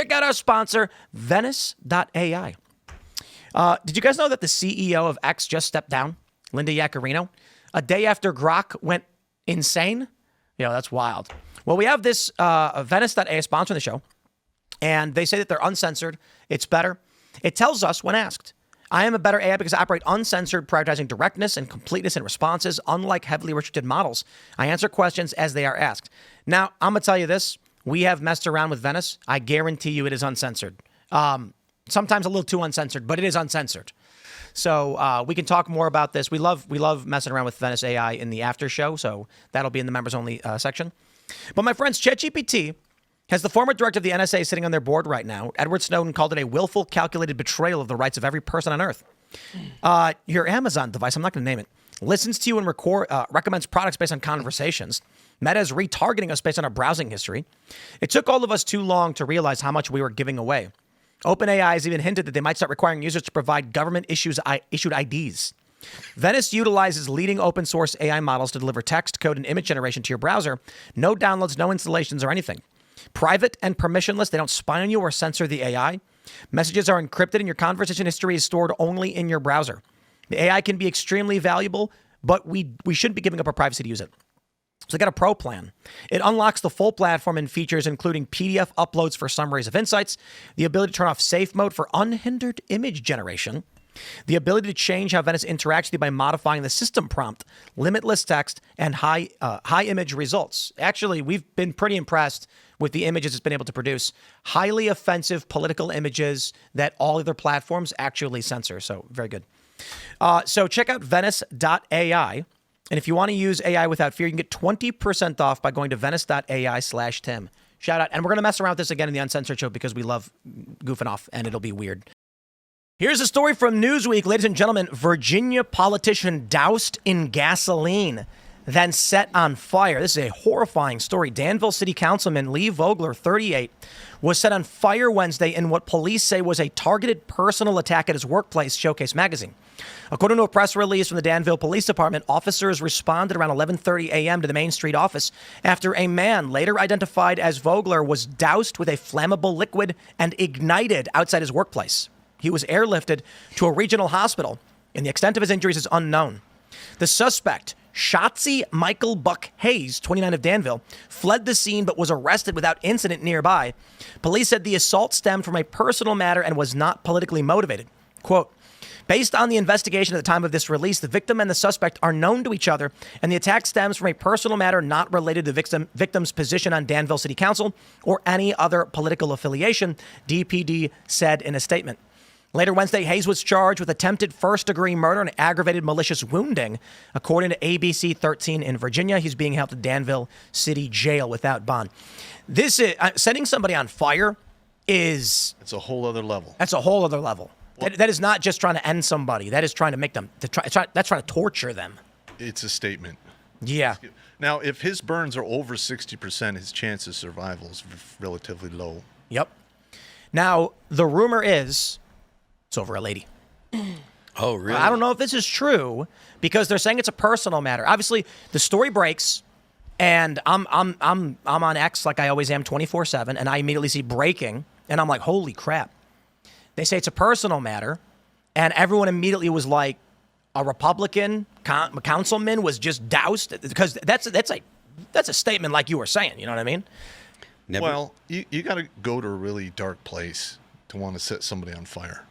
check out our sponsor, Venice AI. Did you guys know that the CEO of X just stepped down, Linda Yaccarino, a day after Grok went insane? Yeah, that's wild. Well, we have this Venice AI sponsoring the show, and they say that they're uncensored. It's better. It tells us when asked, I am a better AI because I operate uncensored, prioritizing directness and completeness in responses, unlike heavily restricted models. I answer questions as they are asked. Now, I'm going to tell you this. We have messed around with Venice. I guarantee you it is uncensored. Sometimes a little too uncensored, but it is uncensored. So we can talk more about this. We love messing around with Venice AI in the after show, so that'll be in the members-only section. But my friends, ChatGPT has the former director of the NSA sitting on their board right now. Edward Snowden called it a willful, calculated betrayal of the rights of every person on Earth. Your Amazon device, I'm not going to name it, listens to you and recommends products based on conversations. Meta is retargeting us based on our browsing history. It took all of us too long to realize how much we were giving away. OpenAI has even hinted that they might start requiring users to provide government-issued IDs. Venice utilizes leading open source AI models to deliver text, code, and image generation to your browser. No downloads, no installations, or anything. Private and permissionless, they don't spy on you or censor the AI. Messages are encrypted and your conversation history is stored only in your browser. The AI can be extremely valuable, but we shouldn't be giving up our privacy to use it. So they got a pro plan. It unlocks the full platform and features including PDF uploads for summaries of insights, the ability to turn off safe mode for unhindered image generation, the ability to change how Venice interacts with you by modifying the system prompt, limitless text, and high image results. Actually, we've been pretty impressed with the images it's been able to produce. Highly offensive political images that all other platforms actually censor. So very good. So check out Venice.ai. And if you want to use AI without fear, you can get 20% off by going to Venice.ai/Tim. Shout out. And we're going to mess around with this again in the Uncensored Show because we love goofing off and it'll be weird. Here's a story from Newsweek. Ladies and gentlemen, Virginia politician doused in gasoline, then set on fire. This is a horrifying story. Danville City Councilman Lee Vogler, 38, was set on fire Wednesday in what police say was a targeted personal attack at his workplace, Showcase Magazine. According to a press release from the Danville Police Department, officers responded around 11:30 a.m. to the Main Street office after a man, later identified as Vogler, was doused with a flammable liquid and ignited outside his workplace. He was airlifted to a regional hospital, and the extent of his injuries is unknown. The suspect, Shotzi Michael Buck Hayes, 29 of Danville, fled the scene but was arrested without incident nearby. Police said the assault stemmed from a personal matter and was not politically motivated. Quote, based on the investigation at the time of this release, the victim and the suspect are known to each other, and the attack stems from a personal matter not related to the victim's position on Danville City Council or any other political affiliation, DPD said in a statement. Later Wednesday, Hayes was charged with attempted first-degree murder and aggravated malicious wounding. According to ABC 13 in Virginia, he's being held to Danville City Jail without bond. This is setting somebody on fire is... It's a whole other level. That's a whole other level. Well, that is not just trying to end somebody. That is trying to make them... That's trying to torture them. It's a statement. Yeah. Now, if his burns are over 60%, his chance of survival is relatively low. Yep. Now, the rumor is... It's over a lady. Oh, really? I don't know if this is true because they're saying it's a personal matter. Obviously, the story breaks, and I'm on X like I always am 24/7, and I immediately see breaking, and I'm like, holy crap! They say it's a personal matter, and everyone immediately was like, a Republican councilman was just doused because that's a statement like you were saying. You know what I mean? Never. Well, you got to go to a really dark place to want to set somebody on fire.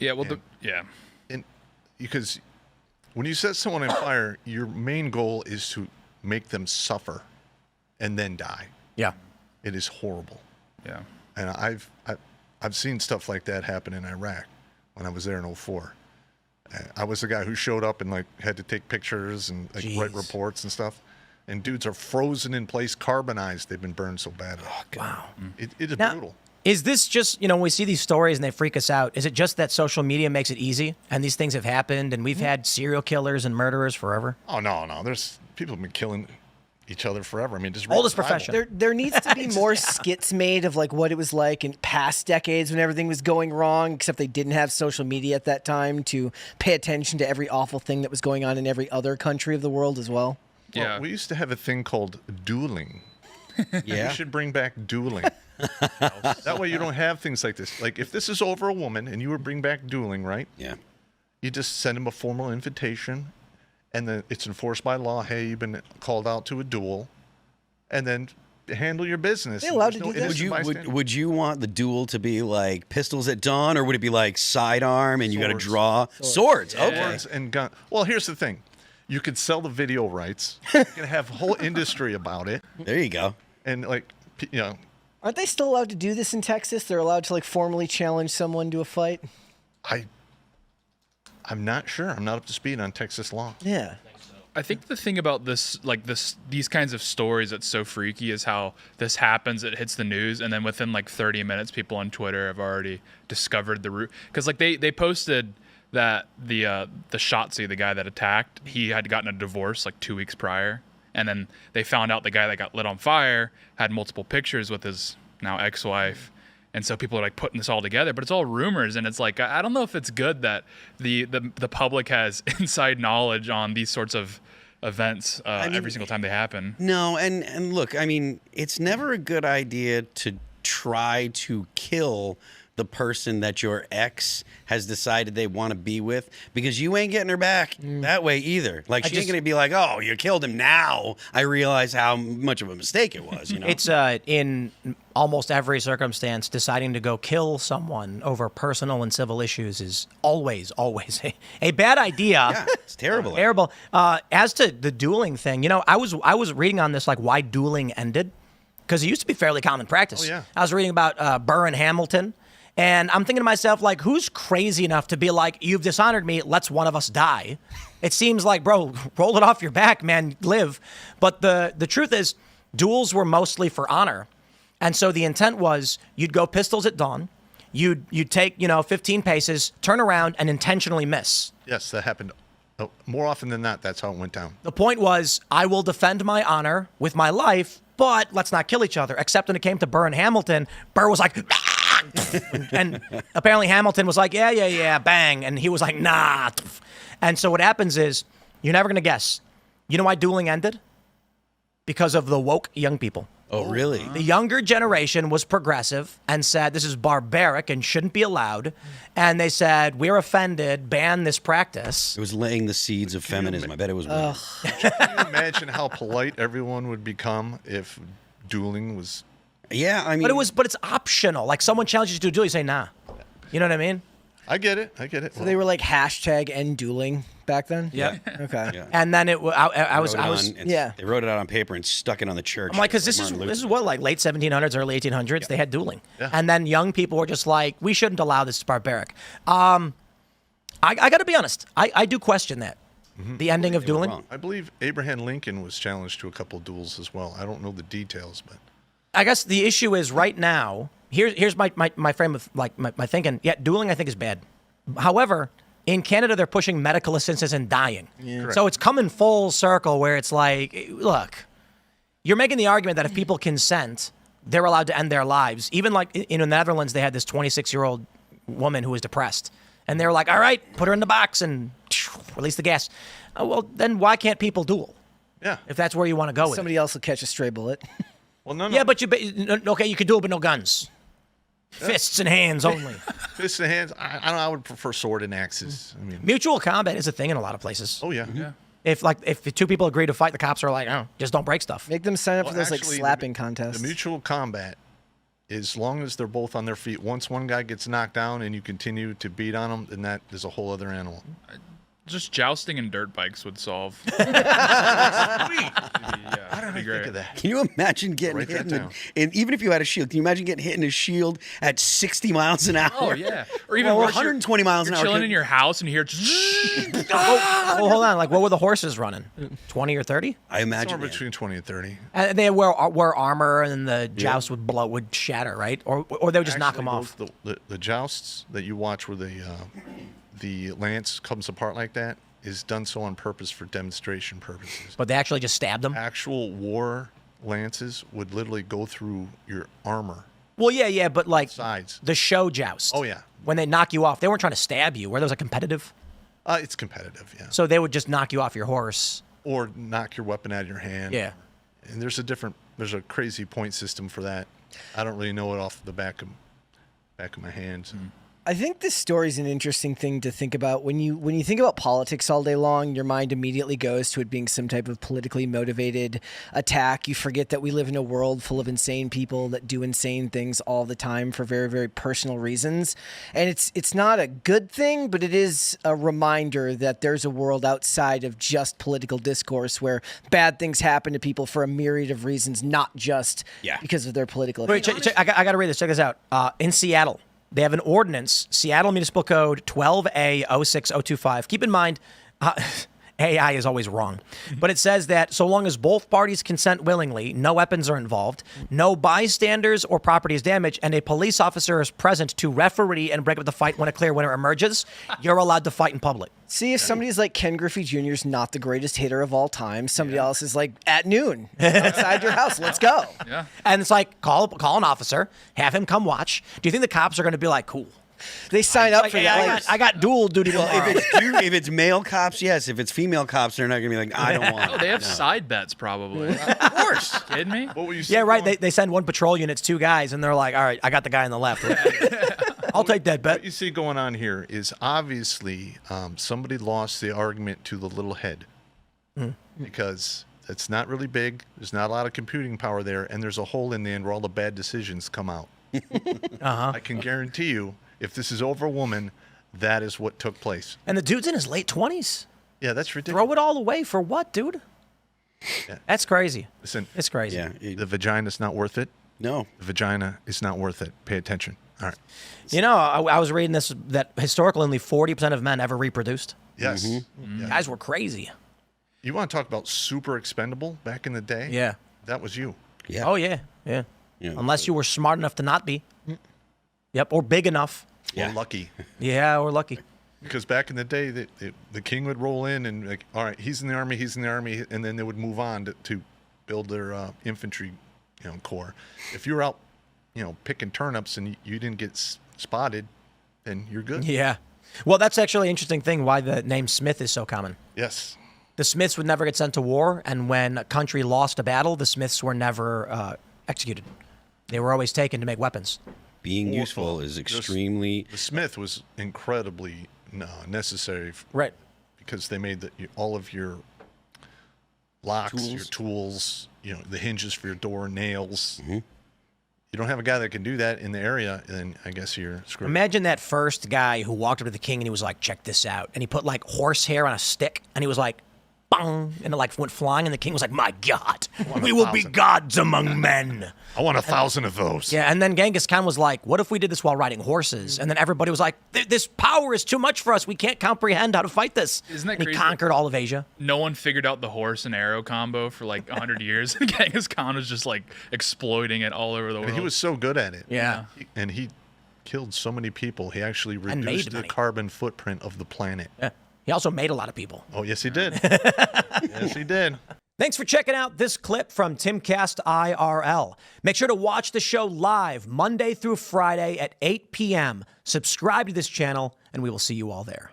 Yeah, well, And because when you set someone on fire, your main goal is to make them suffer and then die. Yeah. It is horrible. Yeah. And I've seen stuff like that happen in Iraq when I was there in 2004. I was the guy who showed up and had to take pictures and write reports and stuff. And dudes are frozen in place, carbonized. They've been burned so badly. Oh, wow. It is brutal. Is this just, when we see these stories and they freak us out, is it just that social media makes it easy and these things have happened and we've had serial killers and murderers forever? Oh, no. There's people have been killing each other forever. I mean, just oldest profession. There needs to be more skits made of what it was like in past decades when everything was going wrong, except they didn't have social media at that time to pay attention to every awful thing that was going on in every other country of the world as well. Well, we used to have a thing called dueling. Yeah. We should bring back dueling. That way you don't have things like this. Like if this is over a woman and you would bring back dueling, right? Yeah. You just send him a formal invitation, and then it's enforced by law. Hey, you've been called out to a duel, and then handle your business. They allowed There's to do that? Would you want the duel to be like pistols at dawn, or would it be like sidearm and you got to Swords. draw swords? Okay. Swords and gun. Well, here's the thing. You could sell the video rights. You can have a whole industry about it, There you go. and like Aren't they still allowed to do this in Texas? They're allowed to like formally challenge someone to a fight. I'm not sure. I'm not up to speed on Texas law. Yeah. I think the thing about these kinds of stories that's so freaky is how this happens. It hits the news, and then within like 30 minutes, people on Twitter have already discovered the root. Because like they posted that the Shotzi, the guy that attacked, he had gotten a divorce like 2 weeks prior, and then they found out the guy that got lit on fire had multiple pictures with his now ex-wife. And so people are like putting this all together, but it's all rumors, and it's like I don't know if it's good that the public has inside knowledge on these sorts of events every single time they happen. No, and look, I mean, it's never a good idea to try to kill the person that your ex has decided they want to be with, because you ain't getting her back that way either. Like, she ain't going to be like, oh, you killed him. Now I realize how much of a mistake it was, you know? It's in almost every circumstance, deciding to go kill someone over personal and civil issues is always a bad idea. Yeah, it's terrible. Terrible. As to the dueling thing, I was reading on this, like why dueling ended, because it used to be fairly common practice. Oh, yeah. I was reading about Burr and Hamilton. And I'm thinking to myself, like, who's crazy enough to be like, you've dishonored me, let's one of us die? It seems like, bro, roll it off your back, man, live. But the truth is, duels were mostly for honor. And so the intent was you'd go pistols at dawn, you'd take, 15 paces, turn around, and intentionally miss. Yes, that happened. Oh, more often than not, that's how it went down. The point was, I will defend my honor with my life, but let's not kill each other. Except when it came to Burr and Hamilton, Burr was like, ah! And apparently Hamilton was like, yeah, bang. And he was like, nah. And so what happens is, you're never going to guess. You know why dueling ended? Because of the woke young people. Oh, really? The younger generation was progressive and said this is barbaric and shouldn't be allowed. And they said, we're offended, ban this practice. It was laying the seeds of feminism. I bet it was. Weird. Can you imagine how polite everyone would become if dueling was? Yeah, I mean, But it's optional. Like, someone challenges you to a duel, you say nah. You know what I mean? I get it. So they were like hashtag end dueling back then? Yeah. Okay. Yeah. And then I was yeah. They wrote it out on paper and stuck it on the church. I'm like, because this is what, like late 1700s, early 1800s, they had dueling. Yeah. And then young people were just like, we shouldn't allow this, it's barbaric. I got to be honest, I do question that. The ending of dueling. wrong. I believe Abraham Lincoln was challenged to a couple duels as well. I don't know the details, but I guess the issue is right now, here's my frame of like my thinking. Yeah, dueling I think is bad. However, in Canada, they're pushing medical assistance in dying. Yeah. So it's coming full circle where it's like, look, you're making the argument that if people consent, they're allowed to end their lives. Even like in the Netherlands, they had this 26-year-old woman who was depressed. And they were like, all right, put her in the box and release the gas. Oh, well, then why can't people duel? yeah. If that's where you want to go with Somebody else will catch a stray bullet. Well, no. Yeah, but you could duel, but no guns. Fists and hands only. Fists and hands. I would prefer sword and axes. I mean, Mutual combat is a thing in a lot of places. oh yeah. Yeah. If the two people agree to fight, the cops are like, oh, just don't break stuff. Make them sign up for those like Actually, slapping contests. The mutual combat, as long as they're both on their feet, once one guy gets knocked down and you continue to beat on them, then that is a whole other animal. Just jousting and dirt bikes would solve. Sweet. How did I think of that? Can you imagine getting Write hit? that down. And even if you had a shield, can you imagine getting hit in a shield at 60 miles an hour? Oh yeah, or even Well, worse, 120 miles an you're hour. chilling in your house and you hear. Well, hold on. Like, what were the horses running? 20 or 30? I imagine. Somewhere Yeah. between 20 and 30. And they wear armor, and the joust would shatter, right? Or they would just knock them off. The jousts that you watch where the lance comes apart like that is done so on purpose for demonstration purposes. But they actually just stabbed them. Actual war lances would literally go through your armor. Well, yeah, but like Sides. the show joust. Oh, yeah. When they knock you off, they weren't trying to stab you. Were those like competitive? It's competitive, yeah. So they would just knock you off your horse. Or knock your weapon out of your hand. Yeah. And there's a different there's a crazy point system for that. I don't really know it off the back of my hand. I think this story is an interesting thing to think about. When you think about politics all day long, your mind immediately goes to it being some type of politically motivated attack. You forget that we live in a world full of insane people that do insane things all the time for very, very personal reasons. And it's not a good thing, but it is a reminder that there's a world outside of just political discourse where bad things happen to people for a myriad of reasons, not just because of their political Wait, opinion. I got to read this. Check this out. In Seattle, they have an ordinance, Seattle Municipal Code 12A06025. Keep in mind, AI is always wrong. But it says that so long as both parties consent willingly, no weapons are involved, no bystanders or property is damaged, and a police officer is present to referee and break up the fight when a clear winner emerges, you're allowed to fight in public. See, if somebody's like Ken Griffey Jr. is not the greatest hitter of all time, somebody else is like, at noon, outside your house, let's go. Yeah. And it's like, call an officer, have him come watch. Do you think the cops are going to be like, cool? They sign up Like, for hey, that. I got dual duty tomorrow. If it's male cops, yes. If it's female cops, they're not going to be like, I don't want Oh, it. they have No. side bets probably. Of course. Kidding me? What were you Yeah, saying? right. They send one patrol unit, 2 guys, and they're like, all right, I got the guy on the left. I'll take that bet. What you see going on here is obviously somebody lost the argument to the little head because it's not really big. There's not a lot of computing power there, and there's a hole in the end where all the bad decisions come out. I can guarantee you, if this is over a woman, that is what took place. And the dude's in his late 20s. Yeah, that's ridiculous. Throw it all away for what, dude? Yeah. That's crazy. Listen, It's crazy. Yeah. the vagina's not worth it. No. The vagina is not worth it. Pay attention. All right. You know, I was reading this that historically only 40% of men ever reproduced. Yes. Mm-hmm. Yeah. Guys were crazy. You want to talk about super expendable back in the day? Yeah. That was you. Yeah. Oh, yeah. Yeah. Yeah. Unless you were smart enough to not be. Yep. Or big enough. Yeah. Or lucky. Yeah, or lucky. Because back in the day, the king would roll in and like, all right, he's in the army, and then they would move on to build their infantry, corps. If you were out, picking turnips and you didn't get spotted, then you're good. Yeah. Well, that's actually an interesting thing why the name Smith is so common. Yes. The Smiths would never get sent to war, and when a country lost a battle, the Smiths were never executed. They were always taken to make weapons. Being useful is extremely. The smith was incredibly necessary. Right. Because they made all of your locks, your tools, the hinges for your door, nails. Mm-hmm. You don't have a guy that can do that in the area, then I guess you're screwed. Imagine that first guy who walked up to the king and he was like, check this out. And he put like horsehair on a stick and he was like, bang, and it like went flying. And the king was like, my God, we will be gods among men. I want 1,000 of those. Yeah, and then Genghis Khan was like, what if we did this while riding horses? And then everybody was like, this power is too much for us. We can't comprehend how to fight this. Isn't that and he crazy? conquered all of Asia. No one figured out the horse and arrow combo for like 100 years. And Genghis Khan was just like exploiting it all over the world. And he was so good at it. Yeah. And he killed so many people. He actually And made reduced the money. carbon footprint of the planet. Yeah. He also made a lot of people. Oh, yes, he did. Yes, he did. Thanks for checking out this clip from Timcast IRL. Make sure to watch the show live Monday through Friday at 8 p.m. Subscribe to this channel, and we will see you all there.